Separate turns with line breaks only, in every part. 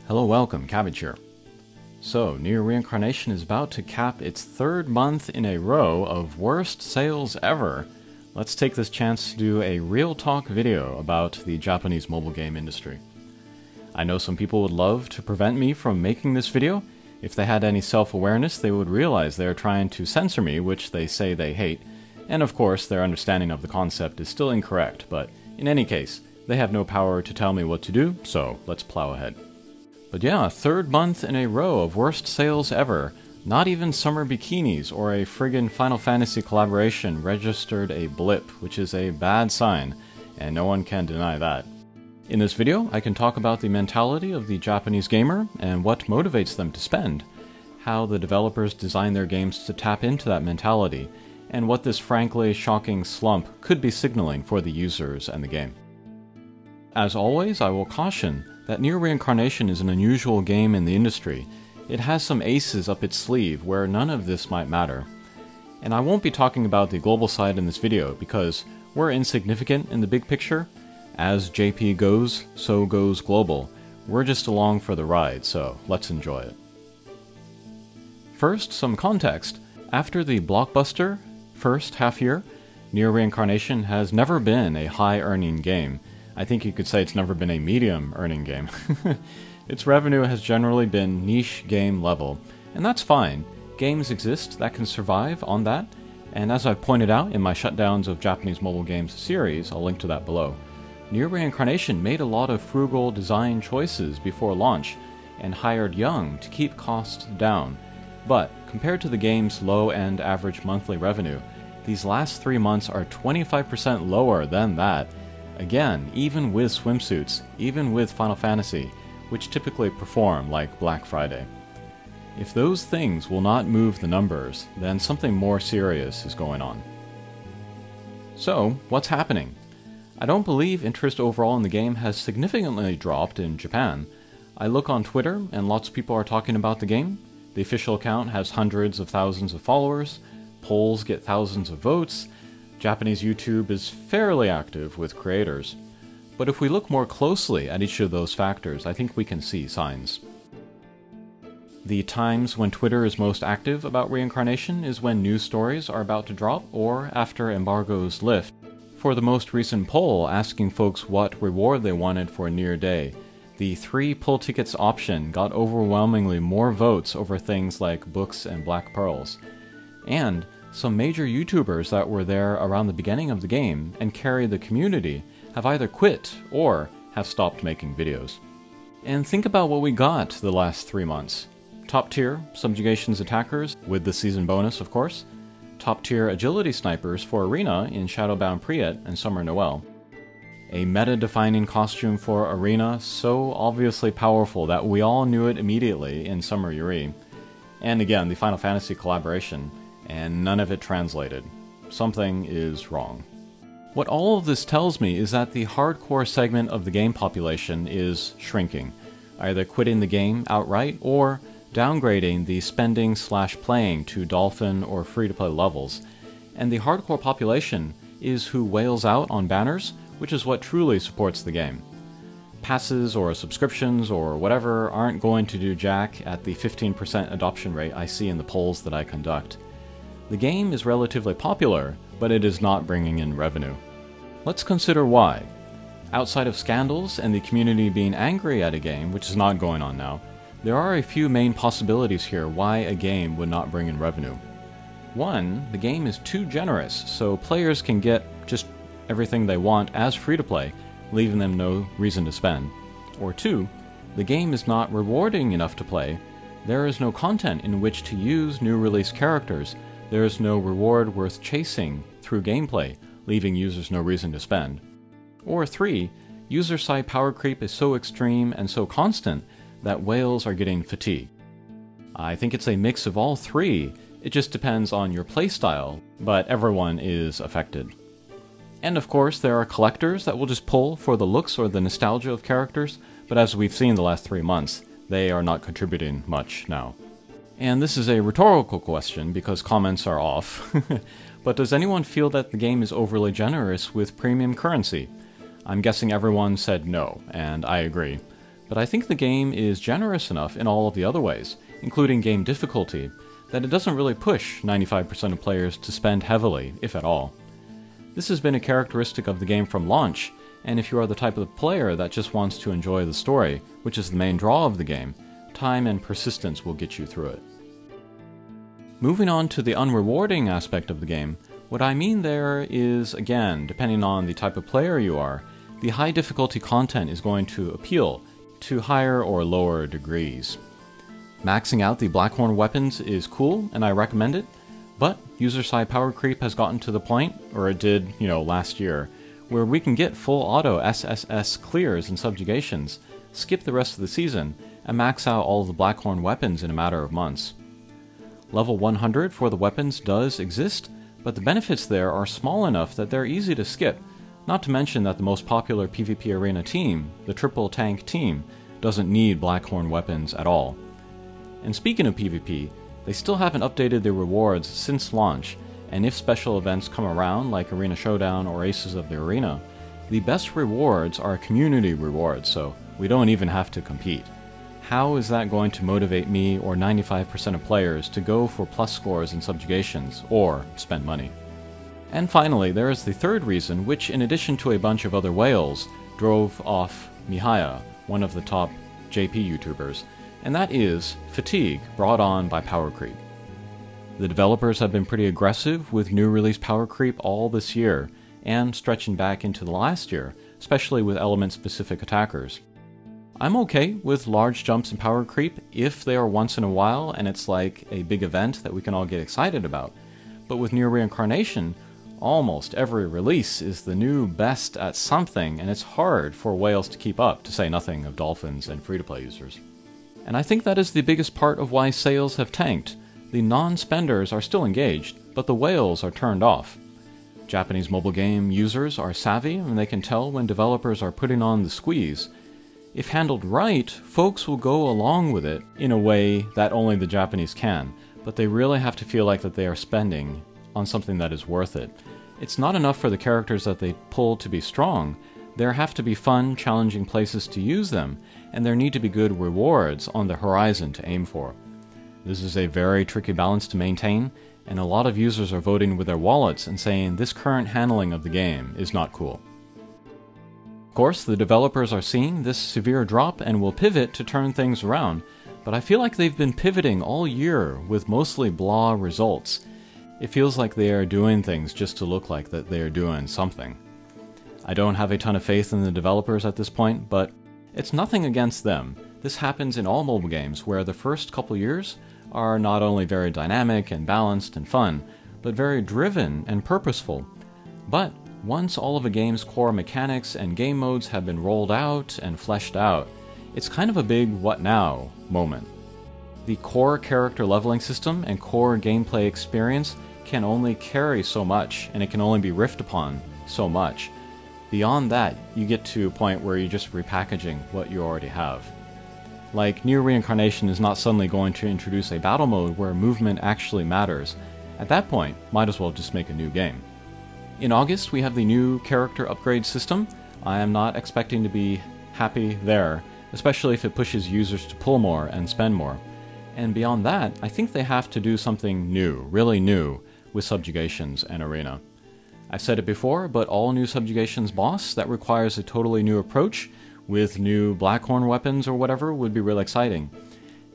Hello, welcome, Cabbage here. So, Nier Reincarnation is about to cap its third month in a row of worst sales ever. Let's take this chance to do a real talk video about the Japanese mobile game industry. I know some people would love to prevent me from making this video. If they had any self-awareness, they would realize they are trying to censor me, which they say they hate. And of course, their understanding of the concept is still incorrect, but in any case, they have no power to tell me what to do, so let's plow ahead. But yeah, third month in a row of worst sales ever. Not even summer bikinis or a friggin' Final Fantasy collaboration registered a blip, which is a bad sign, and no one can deny that. In this video, I can talk about the mentality of the Japanese gamer and what motivates them to spend, how the developers design their games to tap into that mentality, and what this frankly shocking slump could be signaling for the users and the game. As always, I will caution that Nier Reincarnation is an unusual game in the industry. It has some aces up its sleeve where none of this might matter. And I won't be talking about the global side in this video because we're insignificant in the big picture. As JP goes, so goes global. We're just along for the ride, so let's enjoy it. First, some context. After the blockbuster first half year, Nier Reincarnation has never been a high-earning game. I think you could say it's never been a medium-earning game. Its revenue has generally been niche game level, and that's fine. Games exist that can survive on that, and as I've pointed out in my Shutdowns of Japanese Mobile Games series, I'll link to that below, Nier Reincarnation made a lot of frugal design choices before launch, and hired young to keep costs down. But, compared to the game's low-end average monthly revenue, these last 3 months are 25% lower than that. Again, even with swimsuits, even with Final Fantasy, which typically perform like Black Friday. If those things will not move the numbers, then something more serious is going on. So, what's happening? I don't believe interest overall in the game has significantly dropped in Japan. I look on Twitter and lots of people are talking about the game. The official account has hundreds of thousands of followers, polls get thousands of votes, Japanese YouTube is fairly active with creators. But if we look more closely at each of those factors, I think we can see signs. The times when Twitter is most active about Reincarnation is when news stories are about to drop or after embargoes lift. For the most recent poll asking folks what reward they wanted for Nier Day, the 3 pull tickets option got overwhelmingly more votes over things like books and black pearls. And some major YouTubers that were there around the beginning of the game and carried the community have either quit or have stopped making videos. And think about what we got the last 3 months. Top tier subjugations attackers, with the season bonus of course. Top tier agility snipers for Arena in Shadowbound Priet and Summer Noel. A meta-defining costume for Arena so obviously powerful that we all knew it immediately in Summer Yuri. And again, the Final Fantasy collaboration, and none of it translated. Something is wrong. What all of this tells me is that the hardcore segment of the game population is shrinking, either quitting the game outright or downgrading the spending/playing to dolphin or free-to-play levels. And the hardcore population is who wails out on banners, which is what truly supports the game. Passes or subscriptions or whatever aren't going to do jack at the 15% adoption rate I see in the polls that I conduct. The game is relatively popular, but it is not bringing in revenue. Let's consider why. Outside of scandals and the community being angry at a game, which is not going on now, there are a few main possibilities here why a game would not bring in revenue. One, the game is too generous, so players can get just everything they want as free-to-play, leaving them no reason to spend. Or two, the game is not rewarding enough to play. There is no content in which to use new release characters. There is no reward worth chasing through gameplay, leaving users no reason to spend. Or 3, user-side power creep is so extreme and so constant that whales are getting fatigued. I think it's a mix of all 3, it just depends on your playstyle, but everyone is affected. And of course, there are collectors that will just pull for the looks or the nostalgia of characters, but as we've seen the last 3 months, they are not contributing much now. And this is a rhetorical question because comments are off, but does anyone feel that the game is overly generous with premium currency? I'm guessing everyone said no, and I agree. but I think the game is generous enough in all of the other ways, including game difficulty, that it doesn't really push 95% of players to spend heavily, if at all. This has been a characteristic of the game from launch, and if you are the type of player that just wants to enjoy the story, which is the main draw of the game, time and persistence will get you through it. Moving on to the unrewarding aspect of the game, what I mean there is, again, depending on the type of player you are, the high difficulty content is going to appeal to higher or lower degrees. Maxing out the Blackhorn weapons is cool, and I recommend it, but user-side power creep has gotten to the point, or it did, last year, where we can get full auto SSS clears and subjugations, skip the rest of the season, and max out all of the Blackhorn weapons in a matter of months. Level 100 for the weapons does exist, but the benefits there are small enough that they're easy to skip, not to mention that the most popular PvP arena team, the triple tank team, doesn't need Blackhorn weapons at all. And speaking of PvP, they still haven't updated their rewards since launch, and if special events come around like Arena Showdown or Aces of the Arena, the best rewards are community rewards, so we don't even have to compete. How is that going to motivate me or 95% of players to go for plus scores and subjugations, or spend money? And finally, there is the third reason, which in addition to a bunch of other whales, drove off Mihaya, one of the top JP YouTubers, and that is fatigue brought on by power creep. The developers have been pretty aggressive with new release power creep all this year, and stretching back into the last year, especially with element-specific attackers. I'm okay with large jumps in power creep if they are once in a while and it's like a big event that we can all get excited about, but with Nier Reincarnation, almost every release is the new best at something, and it's hard for whales to keep up, to say nothing of dolphins and free-to-play users. And I think that is the biggest part of why sales have tanked. The non-spenders are still engaged, but the whales are turned off. Japanese mobile game users are savvy, and they can tell when developers are putting on the squeeze. If handled right, folks will go along with it in a way that only the Japanese can, but they really have to feel like that they are spending on something that is worth it. It's not enough for the characters that they pull to be strong. There have to be fun, challenging places to use them, and there need to be good rewards on the horizon to aim for. This is a very tricky balance to maintain, and a lot of users are voting with their wallets and saying this current handling of the game is not cool. Of course, the developers are seeing this severe drop and will pivot to turn things around, but I feel like they've been pivoting all year with mostly blah results. It feels like they are doing things just to look like that they are doing something. I don't have a ton of faith in the developers at this point, but it's nothing against them. This happens in all mobile games where the first couple years are not only very dynamic and balanced and fun, but very driven and purposeful. But once all of a game's core mechanics and game modes have been rolled out and fleshed out, it's kind of a big what now moment. The core character leveling system and core gameplay experience can only carry so much, and it can only be riffed upon so much. Beyond that, you get to a point where you're just repackaging what you already have. Like, Nier Reincarnation is not suddenly going to introduce a battle mode where movement actually matters. At that point, might as well just make a new game. In August, we have the new character upgrade system. I am not expecting to be happy there, especially if it pushes users to pull more and spend more. And beyond that, I think they have to do something new, really new, with subjugations and arena. I've said it before, but all new subjugations boss that requires a totally new approach with new Blackhorn weapons or whatever would be real exciting.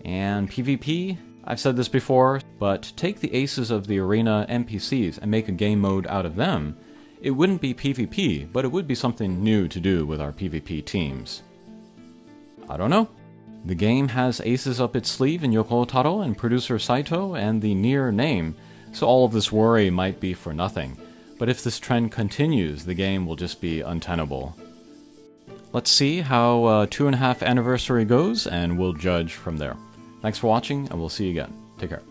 And PvP, I've said this before, but take the aces of the arena NPCs and make a game mode out of them. It wouldn't be PvP, but it would be something new to do with our PvP teams. I don't know. The game has aces up its sleeve in Yoko Taro and producer Saito and the Nier name, so all of this worry might be for nothing. But if this trend continues, the game will just be untenable. Let's see how 2.5 anniversary goes, and we'll judge from there. Thanks for watching, and we'll see you again. Take care.